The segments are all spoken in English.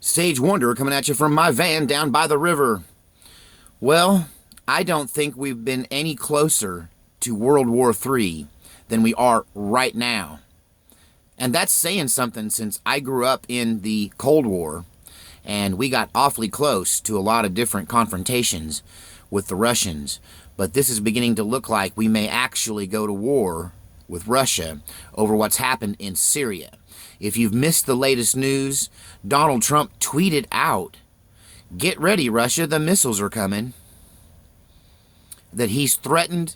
Stage Wonder coming at you from my van down by the river. Well, I don't think we've been any closer to World War III than we are right now. And that's saying something since I grew up in the Cold War and we got awfully close to a lot of different confrontations with the Russians. But this is beginning to look like we may actually go to war with Russia over what's happened in Syria. If you've missed the latest news, Donald Trump tweeted out, "Get ready, Russia, the missiles are coming." That he's threatened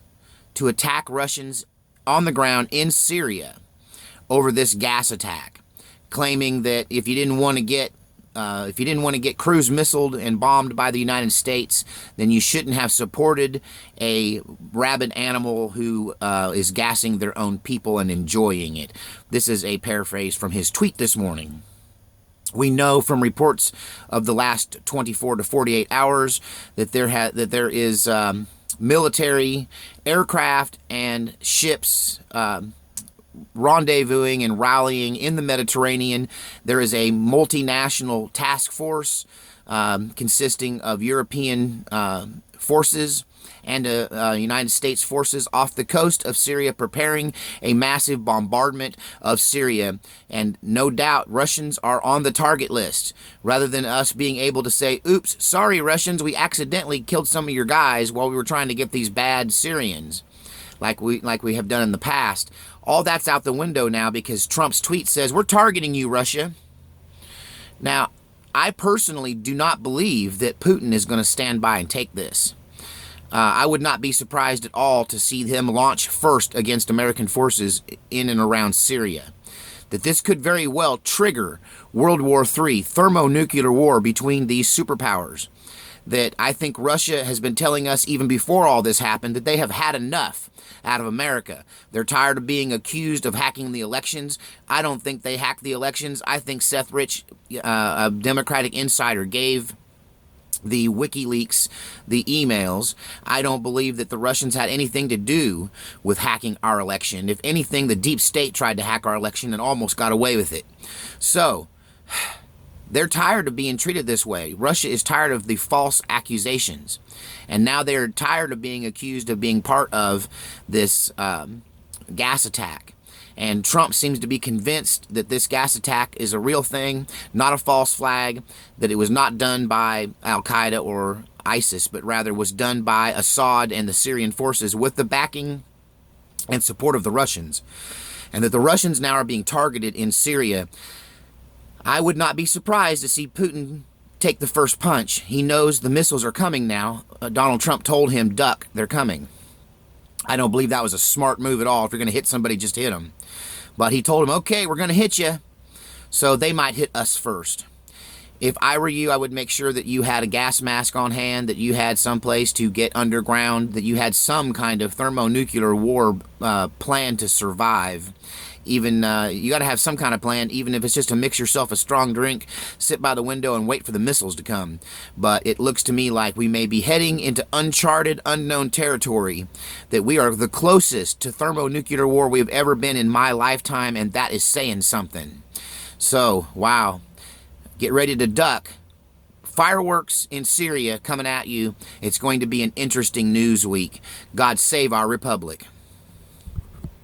to attack Russians on the ground in Syria over this gas attack, claiming that if you didn't want to get cruise missiled and bombed by the United States, then you shouldn't have supported a rabid animal who is gassing their own people and enjoying it. This is a paraphrase from his tweet this morning. We know from reports of the last 24 to 48 hours that there is military aircraft and ships rendezvousing and rallying in the Mediterranean. There is a multinational task force consisting of European forces and United States forces off the coast of Syria preparing a massive bombardment of Syria. And no doubt Russians are on the target list. Rather than us being able to say, "Oops, sorry Russians, we accidentally killed some of your guys while we were trying to get these bad Syrians," like we have done in the past. All that's out the window now because Trump's tweet says, "We're targeting you, Russia." Now, I personally do not believe that Putin is going to stand by and take this. I would not be surprised at all to see him launch first against American forces in and around Syria. That this could very well trigger World War III, thermonuclear war between these superpowers. That I think Russia has been telling us even before all this happened that they have had enough out of America. They're tired of being accused of hacking the elections. I don't think they hacked the elections. I think Seth Rich, a Democratic insider, gave the WikiLeaks the emails. I don't believe that the Russians had anything to do with hacking our election. If anything, the deep state tried to hack our election and almost got away with it. So they're tired of being treated this way. Russia is tired of the false accusations. And now they're tired of being accused of being part of this gas attack. And Trump seems to be convinced that this gas attack is a real thing, not a false flag, that it was not done by Al-Qaeda or ISIS, but rather was done by Assad and the Syrian forces with the backing and support of the Russians. And that the Russians now are being targeted in Syria. I would not be surprised to see Putin take the first punch. He knows the missiles are coming now. Donald Trump told him, "Duck, they're coming." I don't believe that was a smart move at all. If you're going to hit somebody, just hit them. But he told him, "Okay, we're going to hit you." So they might hit us first. If I were you, I would make sure that you had a gas mask on hand, that you had some place to get underground, that you had some kind of thermonuclear war plan to survive. Even you got to have some kind of plan, even if it's just to mix yourself a strong drink, sit by the window and wait for the missiles to come. But it looks to me like we may be heading into uncharted, unknown territory, that we are the closest to thermonuclear war we've ever been in my lifetime, and that is saying something. So, wow. Get ready to duck. Fireworks in Syria coming at you. It's going to be an interesting news week. God save our republic.